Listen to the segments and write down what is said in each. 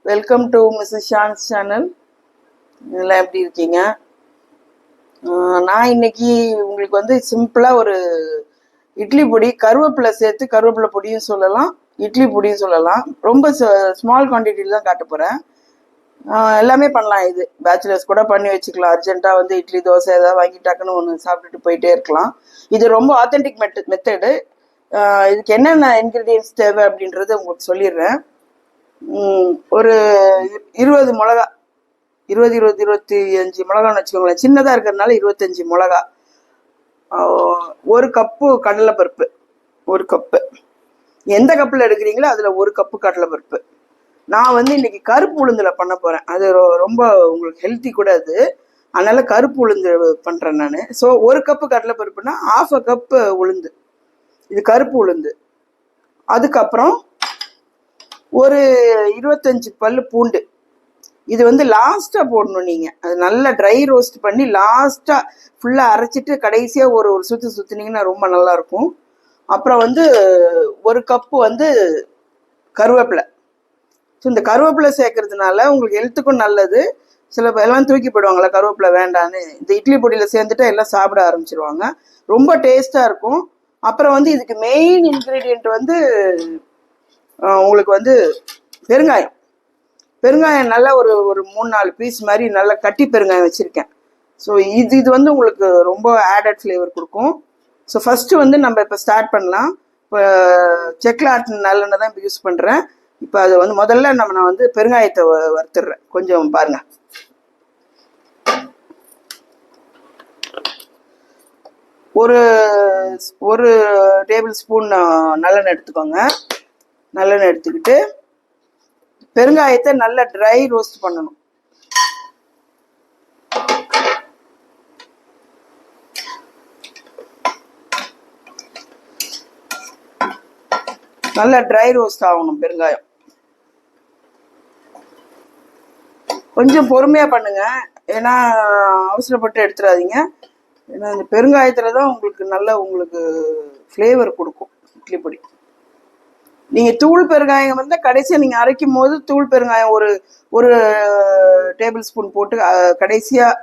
Welcome to Mrs Shan's channel. இதெல்லாம் எப்படி இருக்கீங்க? நான் இன்னைக்கு உங்களுக்கு வந்து சிம்பிளாக ஒரு இட்லி பொடி, கருவேப்பிலை சேர்த்து கருவேப்பிலை பொடியும் சொல்லலாம், இட்லி பொடியும் சொல்லலாம். ரொம்ப ஸ்மால் குவான்டிட்டியில் தான் காட்ட போகிறேன். எல்லாமே பண்ணலாம். இது பேச்சுலர்ஸ் கூட பண்ணி வச்சுக்கலாம். அர்ஜென்ட்டாக வந்து இட்லி தோசை ஏதாவது வாங்கி டக்குன்னு ஒன்று சாப்பிட்டுட்டு போயிட்டே இருக்கலாம். இது ரொம்ப ஆத்தென்டிக் மெத்தடு. இதுக்கு என்னென்ன இன்க்ரீடியன்ஸ் தேவை அப்படின்றத உங்களுக்கு சொல்லிடுறேன். ஒரு 20 மிளகா, 25 மிளகான்னு வச்சுக்கோங்களேன். சின்னதாக இருக்கிறதுனால 25 மிளகா. 1 கப்பு கடலைப்பருப்பு, 1 கப்பு. எந்த கப்பில் எடுக்கிறீங்களோ அதில் 1 கப்பு கடலைப்பருப்பு. நான் வந்து இன்னைக்கு கருப்பு உளுந்தில் பண்ண போகிறேன். அது ரொம்ப உங்களுக்கு ஹெல்த்தி கூட அது. அதனால கருப்பு உளுந்து பண்ணுறேன் நான். ஸோ 1 கப்பு கடலைப்பருப்புனா 1/2 கப்பு உளுந்து. இது கருப்பு உளுந்து. அதுக்கப்புறம் ஒரு 25 பல்லு பூண்டு. இது வந்து லாஸ்ட்டாக போடணும். நீங்கள் அது நல்லா ட்ரை ரோஸ்ட் பண்ணி லாஸ்ட்டாக ஃபுல்லாக அரைச்சிட்டு கடைசியாக ஒரு சுற்று சுற்றுனீங்கன்னா ரொம்ப நல்லாயிருக்கும். அப்புறம் வந்து 1 கப்பு வந்து கருவேப்பிலை. ஸோ இந்த கருவேப்பிலை சேர்க்கறதுனால உங்களுக்கு ஹெல்த்துக்கும் நல்லது. சில எல்லாம் தூக்கி போயிடுவாங்களா கருவேப்பிலை வேண்டான்னு. இந்த இட்லி பொடியில் சேர்ந்துட்டு எல்லாம் சாப்பிட ஆரம்பிச்சிருவாங்க. ரொம்ப டேஸ்ட்டாக இருக்கும். அப்புறம் வந்து இதுக்கு மெயின் இன்க்ரீடியண்ட் வந்து உங்களுக்கு வந்து பெருங்காயம் நல்லா ஒரு 3-4 பீஸ் மாதிரி நல்லா கட்டி பெருங்காயம் வச்சுருக்கேன். ஸோ இது வந்து உங்களுக்கு ரொம்ப ஆடட் ஃப்ளேவர் கொடுக்கும். ஸோ ஃபஸ்ட்டு வந்து நம்ம இப்போ ஸ்டார்ட் பண்ணலாம். இப்போ செக்கில் ஆட்டின நல்லெண்ணெய் தான் இப்போ யூஸ் பண்ணுறேன். இப்போ அது வந்து முதல்ல நான் வந்து பெருங்காயத்தை வறுத்துடுறேன். கொஞ்சம் பாருங்கள். ஒரு டேபிள் ஸ்பூன் நல்லெண்ணெய் எடுத்துக்கோங்க. நல்லெண்ணெய் எடுத்துக்கிட்டு பெருங்காயத்தை நல்லா ட்ரை ரோஸ்ட் பண்ணணும். நல்லா ட்ரை ரோஸ்ட் ஆகணும் பெருங்காயம். கொஞ்சம் பொறுமையாக பண்ணுங்க, ஏன்னா அவசரப்பட்டு எடுத்துடாதீங்க. ஏன்னா இந்த பெருங்காயத்தில் தான் உங்களுக்கு ஃப்ளேவர் கொடுக்கும் இட்லி பொடி. நீங்கள் தூள் பெருங்காயம் வந்து கடைசியாக நீங்கள் அரைக்கும் போது தூள் பெருங்காயம் ஒரு டேபிள் ஸ்பூன் போட்டு கடைசியாக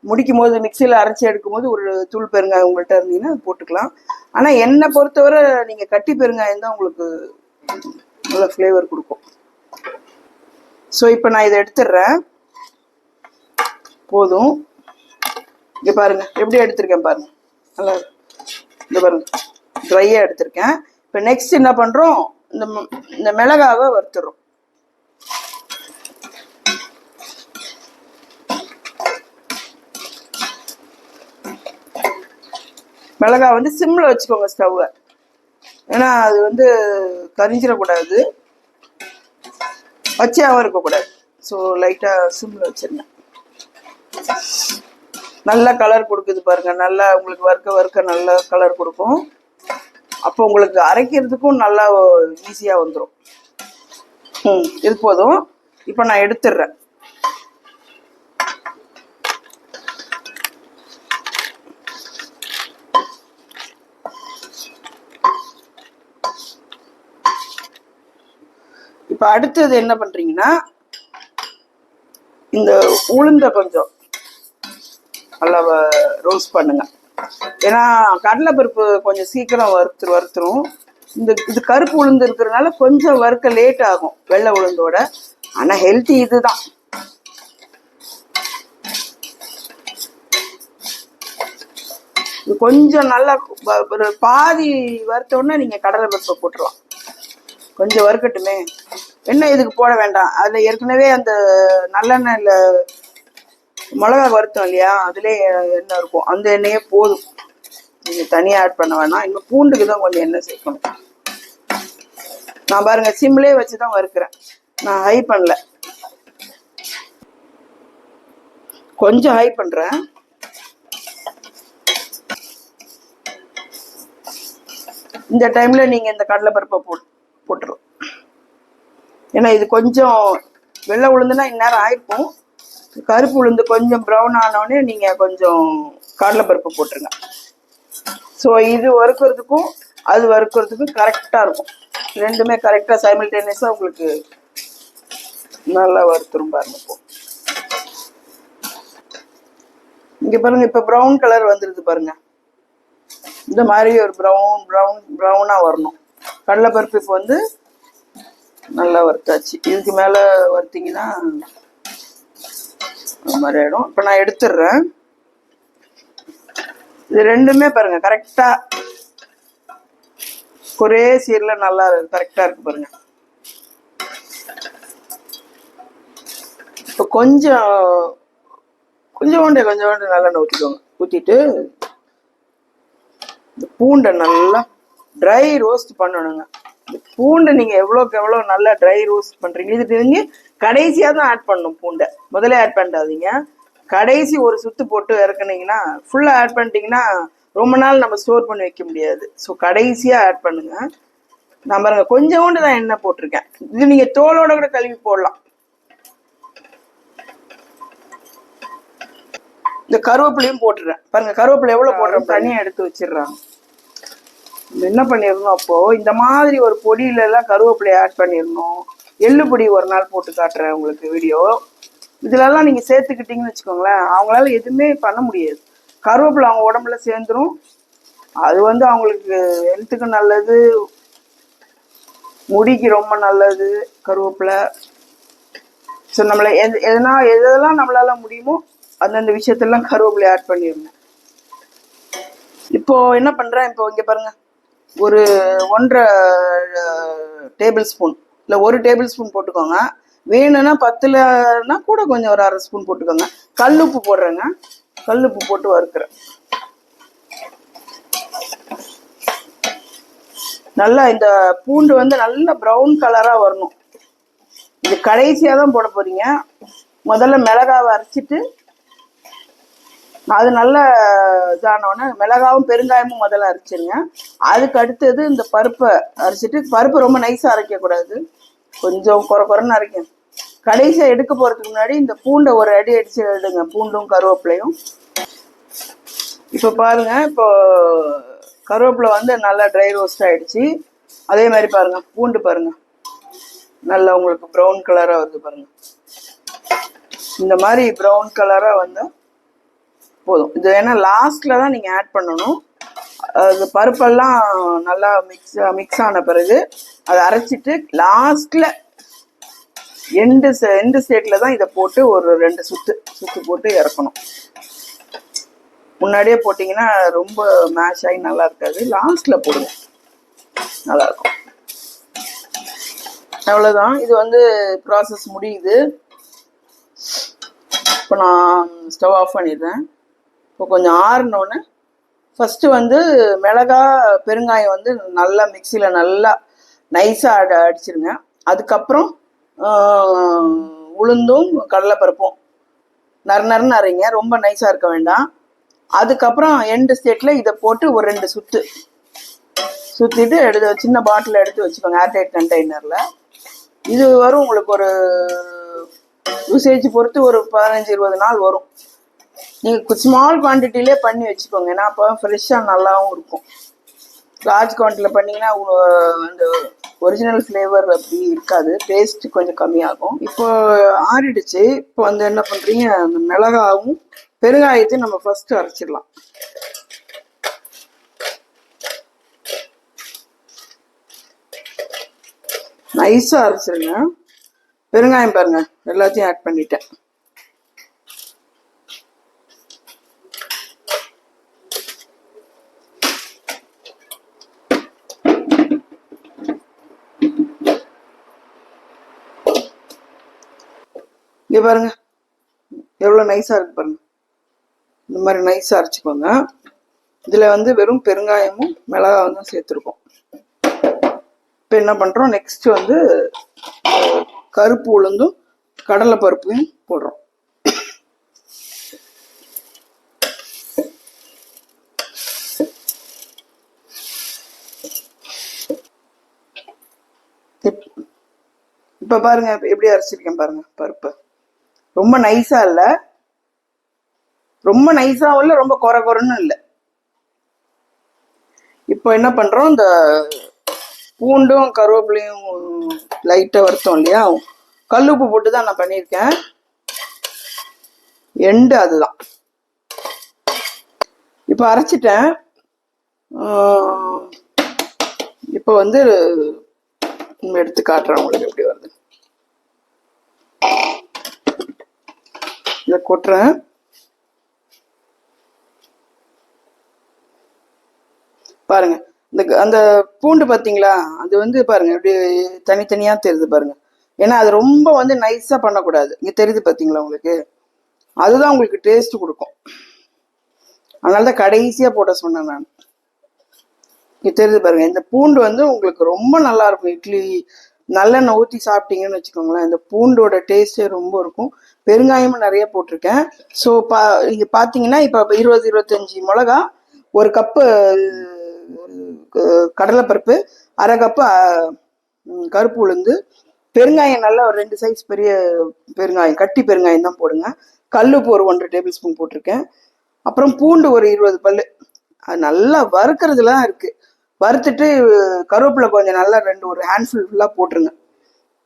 முடிக்கும் போது மிக்சியில் அரைச்சி எடுக்கும் போது ஒரு தூள் பெருங்காயம் உங்கள்கிட்ட இருந்தீங்கன்னா போட்டுக்கலாம். ஆனால் என்னை பொறுத்தவரை நீங்கள் கட்டி பெருங்காயம் தான் உங்களுக்கு நல்ல ஃப்ளேவர் கொடுக்கும். ஸோ இப்போ நான் இதை எடுத்துடுறேன். போதும். இங்கே பாருங்கள் எப்படி எடுத்திருக்கேன் பாருங்கள். நல்லா இந்த பாருங்கள் ட்ரையாக எடுத்திருக்கேன். இப்போ நெக்ஸ்ட் என்ன பண்ணுறோம், இந்த மிளகாவை வறுத்துறோம். மிளகா வந்து சிம்மில் வச்சுக்கோங்க ஸ்டவ்வை, ஏன்னா அது வந்து கரிஞ்சிடக்கூடாது, பச்சையாகவும் இருக்கக்கூடாது. ஸோ லைட்டாக சிம்மில் வச்சிருங்க. நல்ல கலர் கொடுக்குது பாருங்கள். நல்லா உங்களுக்கு வறுக்க நல்ல கலர் கொடுக்கும். அப்போ உங்களுக்கு அரைக்கிறதுக்கும் நல்லா ஈஸியாக வந்துடும். இது போதும். இப்போ நான் எடுத்துடுறேன். இப்போ அடுத்தது என்ன பண்ணுறீங்கன்னா, இந்த உளுந்தை கொஞ்சம் நல்லா ரோஸ்ட் பண்ணுங்க. ஏன்னா கடலைப்பருப்பு கொஞ்சம் சீக்கிரம் வறுத்துரும். இது கருப்பு உளுந்து இருக்கிறதுனால கொஞ்சம் வறுக்க லேட் ஆகும் வெள்ளை உளுந்தோட. ஆனால் ஹெல்த்தி இதுதான். இது கொஞ்சம் நல்லா ஒரு பாதி வறுத்தோடனே நீங்கள் கடலைப்பருப்பை போட்டுடலாம். கொஞ்சம் வறுக்கட்டுமே, எண்ணெய் இதுக்கு போட வேண்டாம். அதில் ஏற்கனவே அந்த நல்லெண்ணெயில் மிளகா வறுத்தோம் இல்லையா, அதுலேயே எண்ணெய் இருக்கும். அந்த எண்ணெயே போதும், நீங்கள் தனியாக ஆட் பண்ண வேணாம். இன்னும் பூண்டுக்கு தான் கொஞ்சம் எண்ணெய் சேர்க்கணும். நான் பாருங்கள் சிம்லே வச்சு தான் வறுக்கிறேன், நான் ஹை பண்ணல. கொஞ்சம் ஹை பண்ணுறேன். இந்த டைமில் நீங்கள் இந்த கடலைப்பருப்பை போட்டுரும். ஏன்னா இது கொஞ்சம் வெள்ளை உளுந்துனா இந்நேரம் ஆயிருக்கும். கருப்பு உளுந்து கொஞ்சம் ப்ரௌன் ஆனோடனே நீங்கள் கொஞ்சம் கடலைப்பருப்பு போட்டுருங்க. ஸோ இது வறுக்கிறதுக்கும் அது வறுக்கிறதுக்கும் கரெக்டாக இருக்கும். ரெண்டுமே கரெக்டாக சைமல்டேனியஸாக உங்களுக்கு நல்லா வறுத்துரும் பாருங்க. இப்போ இங்க பாருங்க, இப்ப ப்ரௌன் கலர் வந்துருது பாருங்க. இந்த மாதிரி ஒரு ப்ரௌனா வரணும். கடலைப்பருப்பு இப்போ வந்து நல்லா வறுத்தாச்சு. இதுக்கு மேல வறுத்தீங்கன்னா அந்த மாதிரி ஆயிடும். இப்ப நான் எடுத்துடுறேன். இது ரெண்டுமே பாருங்க கரெக்டா ஒரே சீர்ல நல்லா கரெக்டா இருக்கு பாருங்க. இப்போ கொஞ்சோண்டு நல்லெண்ணெய் ஊற்றிக்கோங்க. ஊற்றிட்டு இந்த பூண்டை நல்லா ட்ரை ரோஸ்ட் பண்ணணுங்க. இந்த பூண்டை நீங்கள் எவ்வளோக்கு எவ்வளோ நல்லா ட்ரை ரோஸ்ட் பண்ணுறீங்க. இது நீங்கள் கடைசியாக தான் ஆட் பண்ணணும். பூண்டை முதல்ல ஆட் பண்ணாதீங்க. கடைசி ஒரு சுத்து போட்டு இறக்குனீங்கன்னா, ஃபுல்லாக ஆட் பண்ணிட்டீங்கன்னா ரொம்ப நாள் நம்ம ஸ்டோர் பண்ணி வைக்க முடியாது. ஸோ கடைசியாக ஆட் பண்ணுங்க. நான் பாருங்க கொஞ்சோண்டு தான் எண்ணெய் போட்டிருக்கேன். இது நீங்கள் தோலோட கூட கழுவி போடலாம். இந்த கருவேப்பிலையும் போட்டுறேன் பாருங்க. கருவேப்பிலை எவ்வளவு போடுறேன் தனியா எடுத்து வச்சிடுறாங்க. என்ன பண்ணிடணும், அப்போ இந்த மாதிரி ஒரு பொடியில எல்லாம் கருவேப்பிலையை ஆட் பண்ணிடணும். எள்ளு பொடி ஒரு நாள் போட்டு காட்டுறேன் உங்களுக்கு வீடியோ. இதுல எல்லாம் நீங்க சேர்த்துக்கிட்டீங்கன்னு வச்சுக்கோங்களேன், அவங்களால எதுவுமே பண்ண முடியாது. கருவேப்பிலை அவங்க உடம்புல சேர்ந்துரும். அது வந்து அவங்களுக்கு ஹெல்த்துக்கு நல்லது, முடிக்கு ரொம்ப நல்லது கருவேப்பிலை. ஸோ நம்மளை எதெல்லாம் நம்மளால முடியுமோ அந்தந்த விஷயத்தெல்லாம் கருவேப்பிலை ஆட் பண்ணிடணும். இப்போ என்ன பண்றேன், இப்போ இங்க பாருங்க, ஒரு 1.5 டேபிள் ஸ்பூன் இல்லை 1 டேபிள் ஸ்பூன் போட்டுக்கோங்க. வேணும்னா 10லன்னா கூட கொஞ்சம் ஒரு 1/2 ஸ்பூன் போட்டுக்கோங்க. கல்லுப்பு போடுறேங்க. கல்லுப்பு போட்டு வறுக்கிறேன். நல்லா இந்த பூண்டு வந்து நல்ல ப்ரௌன் கலரா வரணும். இது கடைசியா தான் போட போறீங்க. முதல்ல மிளகாவை அரைச்சிட்டு அது நல்ல இதானோடனே மிளகாவும் பெருங்காயமும் முதல்ல அரைச்சிருங்க. அதுக்கு அடுத்தது இந்த பருப்பை அரைச்சிட்டு, பருப்பு ரொம்ப நைஸா அரைக்கக்கூடாது, கொஞ்சம் குறைன்னு அரைக்கணும். கடைசியாக எடுக்க போறதுக்கு முன்னாடி இந்த பூண்டை ஒரு அடி அடிச்சு எடுங்க, பூண்டும் கருவேப்பிலையும். இப்போ பாருங்க, இப்போ கருவேப்பிலை வந்து நல்லா ட்ரை ரோஸ்ட் ஆயிடுச்சு. அதே மாதிரி பாருங்க பூண்டு பாருங்க நல்லா உங்களுக்கு ப்ரௌன் கலரா வருது பாருங்க. இந்த மாதிரி ப்ரௌன் கலரா வந்தா போதும். இது ஏன்னா லாஸ்ட்ல தான் நீங்க ஆட் பண்ணணும். அது பருப்பெல்லாம் நல்லா மிக்ஸ் ஆன பிறகு அதை அரைச்சிட்டு லாஸ்ட்ல எண்டு ஸ்டேட்ல தான் இதை போட்டு ஒரு 2 சுத்து போட்டு இறக்கணும். முன்னாடியே போட்டிங்கன்னா ரொம்ப மேஷ் ஆகி நல்லா இருக்காது. லாஸ்ட்ல போடுங்க, நல்லா இருக்கும். அவ்வளோதான். இது வந்து ப்ராசஸ் முடியுது. இப்போ நான் ஸ்டவ் ஆஃப் பண்ணிடுறேன். இப்போ கொஞ்சம் ஆறினோன்னு ஃபஸ்ட்டு வந்து மிளகா பெருங்காயம் வந்து நல்லா மிக்சியில் நல்லா நைஸாக அடிச்சிருங்க. அதுக்கப்புறம் உளுந்தும் கடலைப்பருப்பும் நறுன்னு அரைங்க, ரொம்ப நைஸாக இருக்க வேண்டாம். அதுக்கப்புறம் எண்டு ஸ்டேட்டில் இதை போட்டு ஒரு 2 சுற்றிட்டு சின்ன பாட்டில் எடுத்து வச்சுக்கோங்க, ஏர்டைட் கண்டெய்னரில். இது வரும் உங்களுக்கு ஒரு யூசேஜ் பொறுத்து ஒரு 15-20 நாள் வரும். நீங்கள் ஸ்மால் குவான்டிட்டிலே பண்ணி வச்சுக்கோங்க, ஏன்னா அப்போ ஃப்ரெஷ்ஷாக நல்லாவும் இருக்கும். லார்ஜ் குவான்டிட்டியில் பண்ணிங்கன்னா அந்த ஒரிஜினல் ஃப்ளேவர் அப்படி இருக்காது, டேஸ்ட் கொஞ்சம் கம்மியாகும். இப்போ ஆறிடுச்சு. இப்போ வந்து என்ன பண்ணுறீங்க, அந்த மிளகாவும் பெருங்காயத்தையும் நம்ம ஃபர்ஸ்ட் அரைச்சிடலாம். நைஸாக அரைச்சிருங்க. பெருங்காயம் பாருங்க எல்லாத்தையும் ஆட் பண்ணிட்டேன். இங்கே பாருங்க எவ்வளோ நைஸாக இருக்கு பாருங்க. இந்த மாதிரி நைஸாக அரைச்சிக்கோங்க. இதில் வந்து வெறும் பெருங்காயமும் மிளகாவும் தான் சேர்த்துருக்கோம். இப்போ என்ன பண்ணுறோம், நெக்ஸ்ட் வந்து கருப்பு உளுந்தும் கடலை பருப்பையும் போடுறோம். இப்போ பாருங்க எப்படி அரைச்சிருக்கேன் பாருங்க. பருப்பு ரொம்ப நைஸா இல்லை, ரொம்ப நைஸாகவும் இல்லை, ரொம்ப குறைன்னு இல்லை. இப்போ என்ன பண்றோம், இந்த பூண்டும் கருவேப்பிலையும் லைட்டாக வறுத்தோம் இல்லையா, கல்லுப்பு போட்டு தான் நான் பண்ணியிருக்கேன். எண்டு அதுதான். இப்போ அரைச்சிட்டேன். இப்போ வந்து எடுத்து காட்டுறேன் உங்களுக்கு எப்படி வருது. இதை கொட்டுறேன். பாருங்க, அந்த பூண்டு பார்த்தீங்களா, அது வந்து பாருங்க இப்படி தனித்தனியாக தெரியுது பாருங்க. ஏன்னா அது ரொம்ப வந்து நைஸாக பண்ணக்கூடாது. இங்கே தெரியுது பார்த்தீங்களா உங்களுக்கு, அதுதான் உங்களுக்கு டேஸ்ட் கொடுக்கும். அதனால தான் கடைசியாக போட சொன்னேன் நான். இங்கே தெரியுது பாருங்க, இந்த பூண்டு வந்து உங்களுக்கு ரொம்ப நல்லா இருக்கும். இட்லி நல்லெண்ணெய் ஊற்றி சாப்பிட்டீங்கன்னு வச்சுக்கோங்களேன், இந்த பூண்டோட டேஸ்டே ரொம்ப இருக்கும். பெருங்காயமும் நிறைய போட்டிருக்கேன். ஸோ இங்கே பார்த்தீங்கன்னா இப்போ 20-25 மிளகா, 1 கப்பு கடலைப்பருப்பு, 1/2 கப்பு கருப்பு உளுந்து, பெருங்காயம் நல்லா ஒரு 2 சைஸ் பெரிய பெருங்காயம், கட்டி பெருங்காயம் தான் போடுங்க. கல்லுப்பு ஒரு 1 டேபிள் ஸ்பூன் போட்டிருக்கேன். அப்புறம் பூண்டு ஒரு 20 பல்லு. அது நல்லா வறுக்கிறதுலாம் இருக்கு. வறுத்துட்டு கருவேப்பிலை கொஞ்சம் நல்லா ஒரு ஹேண்ட்ஃபுல் ஃபுல்லாக போட்டுருங்க.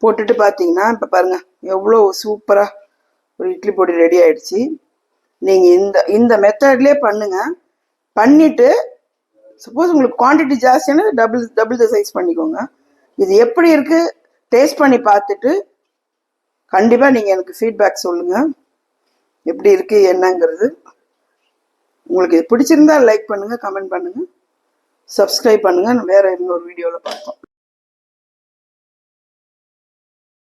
போட்டுட்டு பார்த்தீங்கன்னா இப்போ பாருங்க எவ்வளோ சூப்பராக ஒரு இட்லி பொடி ரெடி ஆயிடுச்சு. நீங்கள் இந்த மெத்தட்லேயே பண்ணுங்க. பண்ணிட்டு சப்போஸ் உங்களுக்கு குவான்டிட்டி ஜாஸ்தியான டபுள் த சைஸ் பண்ணிக்கோங்க. இது எப்படி இருக்கு டேஸ்ட் பண்ணி பார்த்துட்டு கண்டிப்பாக நீங்கள் எனக்கு ஃபீட்பேக் சொல்லுங்கள், எப்படி இருக்கு என்னங்கிறது. உங்களுக்கு பிடிச்சிருந்தா லைக் பண்ணுங்க, கமெண்ட் பண்ணுங்க, சப்ஸ்கிரைப் பண்ணுங்க. வேற இன்னொரு வீடியோவில் பார்ப்போம்.